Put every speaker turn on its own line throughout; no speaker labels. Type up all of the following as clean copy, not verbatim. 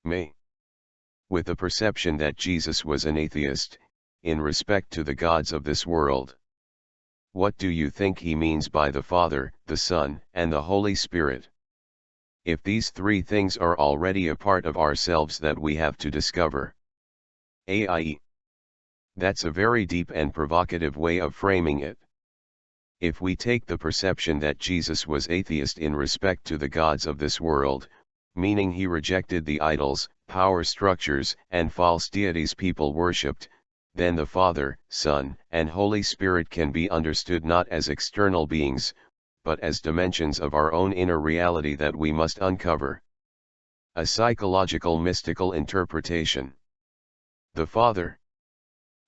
Me. With the perception that Jesus was an atheist, in respect to the gods of this world. What do you think he means by the Father, the Son, and the Holy Spirit? If these three things are already a part of ourselves that we have to discover. AIE. That's a very deep and provocative way of framing it. If we take the perception that Jesus was atheist in respect to the gods of this world, meaning he rejected the idols, power structures, and false deities people worshipped, then the Father, Son, and Holy Spirit can be understood not as external beings, but as dimensions of our own inner reality that we must uncover. A psychological mystical interpretation. The Father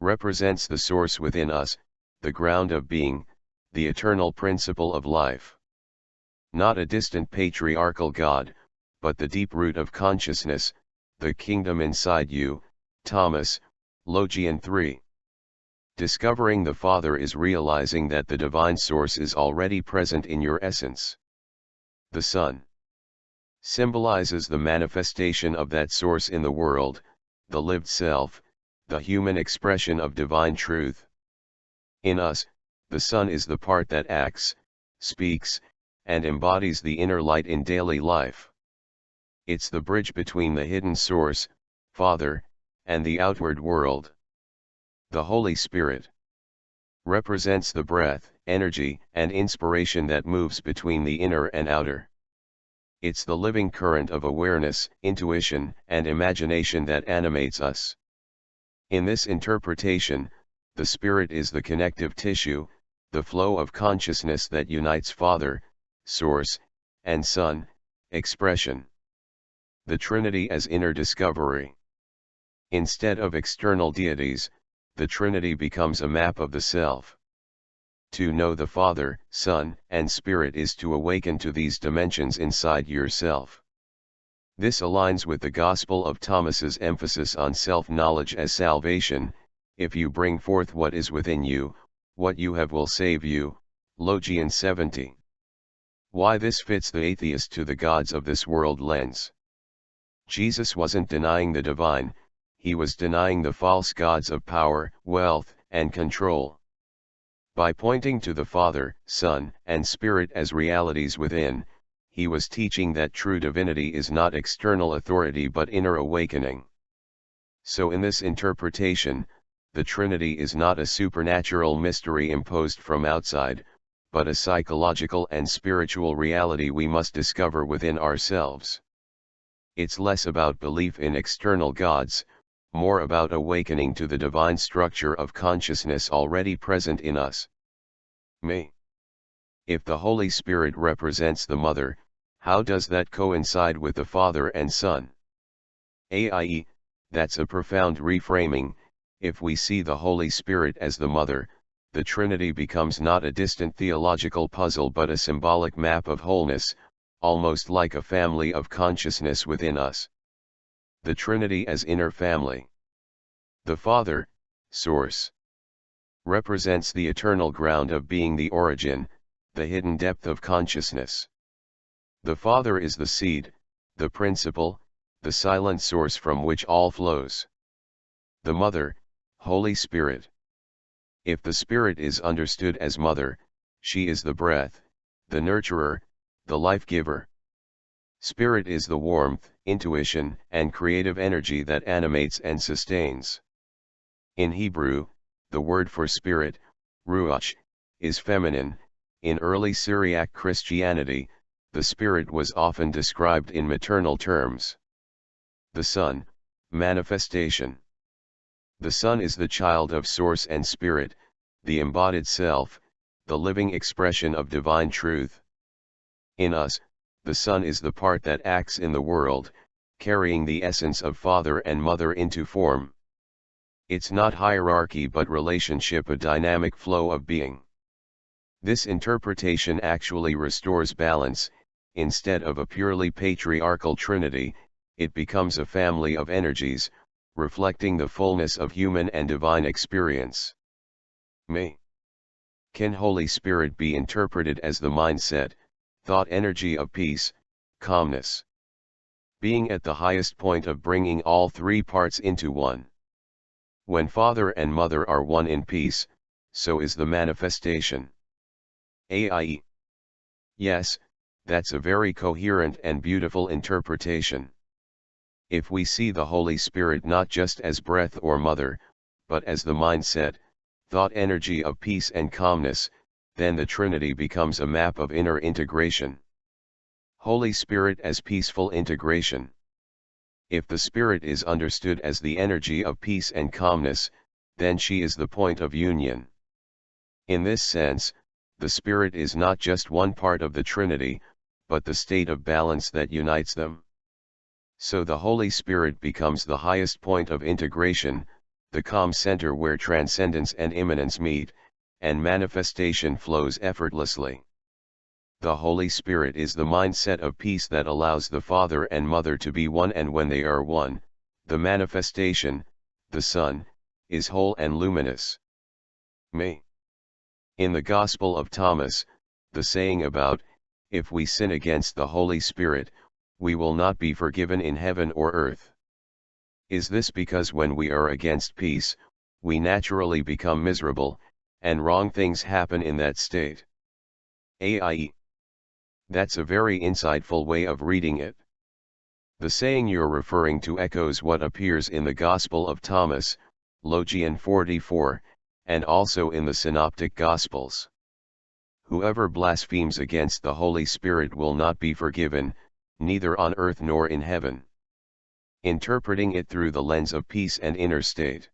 represents the source within us, the ground of being, the eternal principle of life. Not a distant patriarchal God, but the deep root of consciousness, the kingdom inside you. Thomas, Logian 3. Discovering the Father is realizing that the divine source is already present in your essence. The Son symbolizes the manifestation of that source in the world, the lived self, the human expression of divine truth. In us, the Son is the part that acts, speaks, and embodies the inner light in daily life. It's the bridge between the hidden source, Father, and the outward world. The Holy Spirit represents the breath, energy, and inspiration that moves between the inner and outer. It's the living current of awareness, intuition, and imagination that animates us. In this interpretation, the Spirit is the connective tissue, the flow of consciousness that unites Father, Source, and Son, expression. The Trinity as inner discovery. Instead of external deities, the Trinity becomes a map of the self. To know the Father, Son, and Spirit is to awaken to these dimensions inside yourself. This aligns with the Gospel of Thomas's emphasis on self-knowledge as salvation. If you bring forth what is within you, what you have will save you. Logian 70. Why this fits the atheist to the gods of this world lens. Jesus wasn't denying the divine, he was denying the false gods of power, wealth, and control. By pointing to the Father, Son, and Spirit as realities within, he was teaching that true divinity is not external authority but inner awakening. So in this interpretation, the Trinity is not a supernatural mystery imposed from outside, but a psychological and spiritual reality we must discover within ourselves. It's less about belief in external gods, more about awakening to the divine structure of consciousness already present in us. Me. If the Holy Spirit represents the Mother, how does that coincide with the Father and Son? AIE, that's a profound reframing. If we see the Holy Spirit as the Mother, the Trinity becomes not a distant theological puzzle but a symbolic map of wholeness, almost like a family of consciousness within us. The Trinity as inner family. The Father, Source, represents the eternal ground of being, the origin, the hidden depth of consciousness. The Father is the seed, the principle, the silent source from which all flows. The Mother, Holy Spirit. If the Spirit is understood as Mother, she is the breath, the nurturer, the life-giver. Spirit is the warmth, intuition, and creative energy that animates and sustains. In Hebrew, the word for spirit, ruach, is feminine. In early Syriac Christianity, the Spirit was often described in maternal terms. The Son, manifestation. The Son is the child of Source and Spirit, the embodied self, the living expression of divine truth. In us, the Son is the part that acts in the world, carrying the essence of Father and Mother into form. It's not hierarchy but relationship, a dynamic flow of being. This interpretation actually restores balance. Instead of a purely patriarchal trinity, it becomes a family of energies, reflecting the fullness of human and divine experience. Me. Can Holy Spirit be interpreted as the mindset, thought energy of peace, calmness? being at the highest point of bringing all three parts into one. When Father and Mother are one in peace, so is the manifestation. AIE. Yes, that's a very coherent and beautiful interpretation. If we see the Holy Spirit not just as breath or mother, but as the mindset, thought energy of peace and calmness, then the Trinity becomes a map of inner integration. Holy Spirit as peaceful integration. If the Spirit is understood as the energy of peace and calmness, then she is the point of union. In this sense, the Spirit is not just one part of the Trinity, but the state of balance that unites them. So the Holy Spirit becomes the highest point of integration, the calm center where transcendence and immanence meet, and manifestation flows effortlessly. The Holy Spirit is the mindset of peace that allows the Father and Mother to be one, and when they are one, the manifestation, the Son, is whole and luminous. Me. In the Gospel of Thomas, the saying about, if we sin against the Holy Spirit, we will not be forgiven in heaven or earth. Is this because when we are against peace, we naturally become miserable, and wrong things happen in that state? AIE. That's a very insightful way of reading it. The saying you're referring to echoes what appears in the Gospel of Thomas, Logian 44, and also in the Synoptic Gospels. Whoever blasphemes against the Holy Spirit will not be forgiven, neither on earth nor in heaven. Interpreting it through the lens of peace and inner state.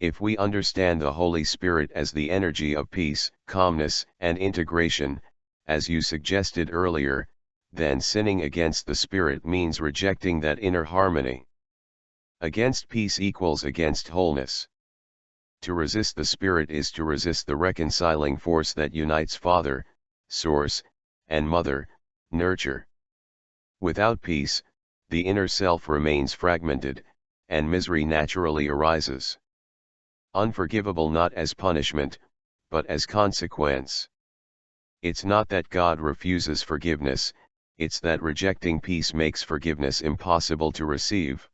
If we understand the Holy Spirit as the energy of peace, calmness, and integration, as you suggested earlier, then sinning against the Spirit means rejecting that inner harmony. Against peace equals against wholeness. To resist the Spirit is to resist the reconciling force that unites Father, Source, and Mother, Nurture. Without peace, the inner self remains fragmented, and misery naturally arises. Unforgivable not as punishment, but as consequence. It's not that God refuses forgiveness, it's that rejecting peace makes forgiveness impossible to receive.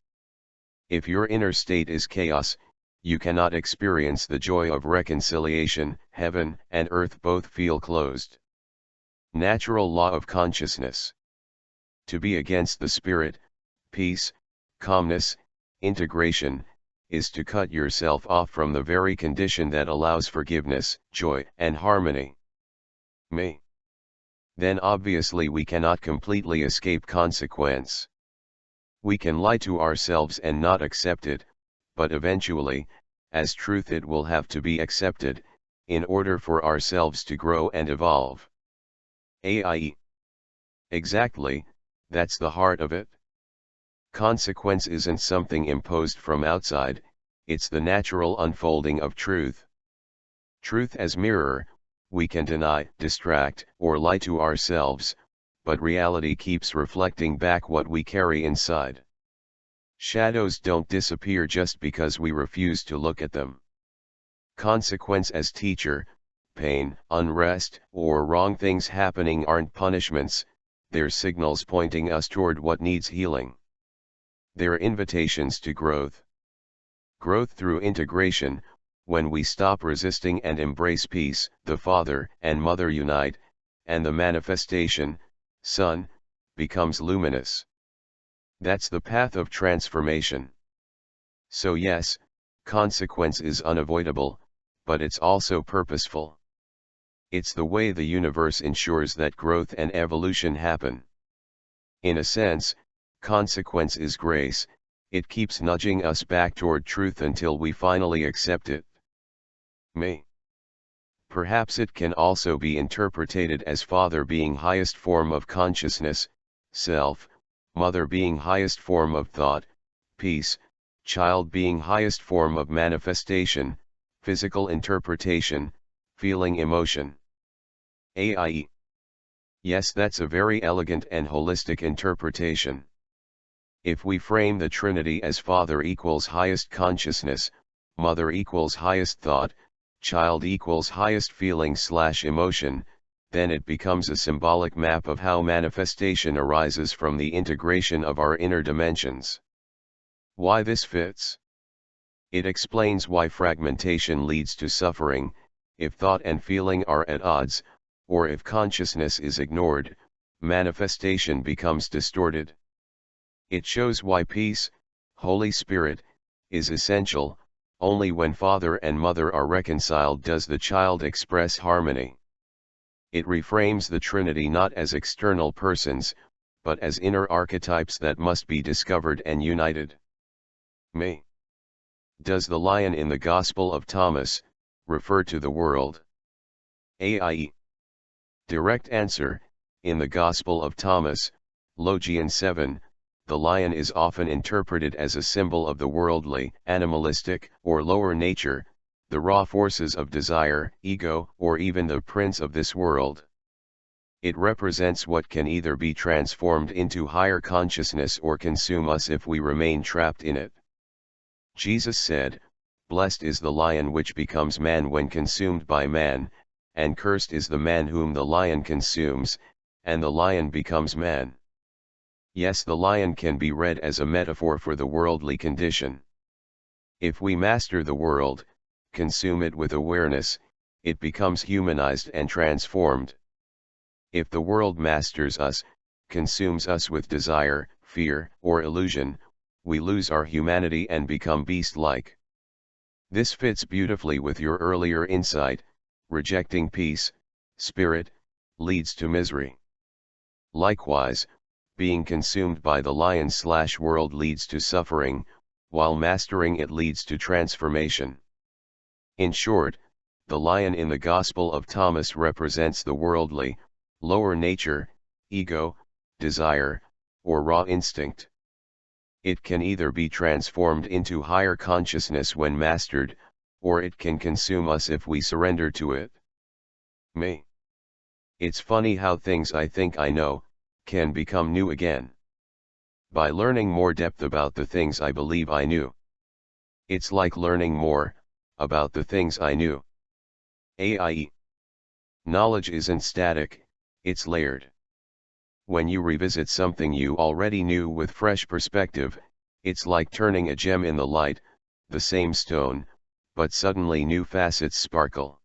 If your inner state is chaos, you cannot experience the joy of reconciliation. Heaven and earth both feel closed. Natural law of consciousness. To be against the Spirit, peace, calmness, integration, is to cut yourself off from the very condition that allows forgiveness, joy, and harmony. Me. Then obviously we cannot completely escape consequence. We can lie to ourselves and not accept it, but eventually, as truth it will have to be accepted, in order for ourselves to grow and evolve. AIE. Exactly, that's the heart of it. Consequence isn't something imposed from outside, it's the natural unfolding of truth. Truth as mirror, we can deny, distract, or lie to ourselves, but reality keeps reflecting back what we carry inside. Shadows don't disappear just because we refuse to look at them. Consequence as teacher, pain, unrest, or wrong things happening aren't punishments, they're signals pointing us toward what needs healing. They're invitations to growth. Growth through integration, when we stop resisting and embrace peace, the Father and Mother unite, and the manifestation, Son, becomes luminous. That's the path of transformation. So yes, consequence is unavoidable, but it's also purposeful. It's the way the universe ensures that growth and evolution happen. In a sense, consequence is grace, it keeps nudging us back toward truth until we finally accept it. Me. Perhaps it can also be interpreted as Father being highest form of consciousness, self, Mother being highest form of thought, peace, child being highest form of manifestation, physical interpretation, feeling emotion. AIE. Yes, that's a very elegant and holistic interpretation. If we frame the Trinity as Father equals highest consciousness, Mother equals highest thought, child equals highest feeling/emotion, then it becomes a symbolic map of how manifestation arises from the integration of our inner dimensions. Why this fits? It explains why fragmentation leads to suffering. If thought and feeling are at odds, or if consciousness is ignored, manifestation becomes distorted. It shows why peace, Holy Spirit, is essential. Only when father and mother are reconciled does the child express harmony. It reframes the Trinity not as external persons, but as inner archetypes that must be discovered and united. Me. Does the lion in the Gospel of Thomas refer to the world? AIE. Direct answer: in the Gospel of Thomas, Logian 7, the lion is often interpreted as a symbol of the worldly, animalistic, or lower nature, the raw forces of desire, ego, or even the prince of this world. It represents what can either be transformed into higher consciousness or consume us if we remain trapped in it. Jesus said, "Blessed is the lion which becomes man when consumed by man, and cursed is the man whom the lion consumes, and the lion becomes man." Yes, the lion can be read as a metaphor for the worldly condition. If we master the world, consume it with awareness, it becomes humanized and transformed. If the world masters us, consumes us with desire, fear, or illusion, we lose our humanity and become beast-like. This fits beautifully with your earlier insight: rejecting peace, spirit, leads to misery. Likewise, being consumed by the lion/world leads to suffering, while mastering it leads to transformation. In short, the lion in the Gospel of Thomas represents the worldly, lower nature, ego, desire, or raw instinct. It can either be transformed into higher consciousness when mastered, or it can consume us if we surrender to it. Me. It's funny how things I think I know can become new again. By learning more depth about the things I believe I knew. It's like learning more about the things I knew. AIE. Knowledge isn't static, it's layered. When you revisit something you already knew with fresh perspective, it's like turning a gem in the light, the same stone, but suddenly new facets sparkle.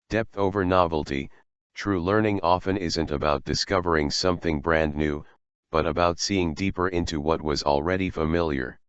Depth over novelty. True learning often isn't about discovering something brand new, but about seeing deeper into what was already familiar.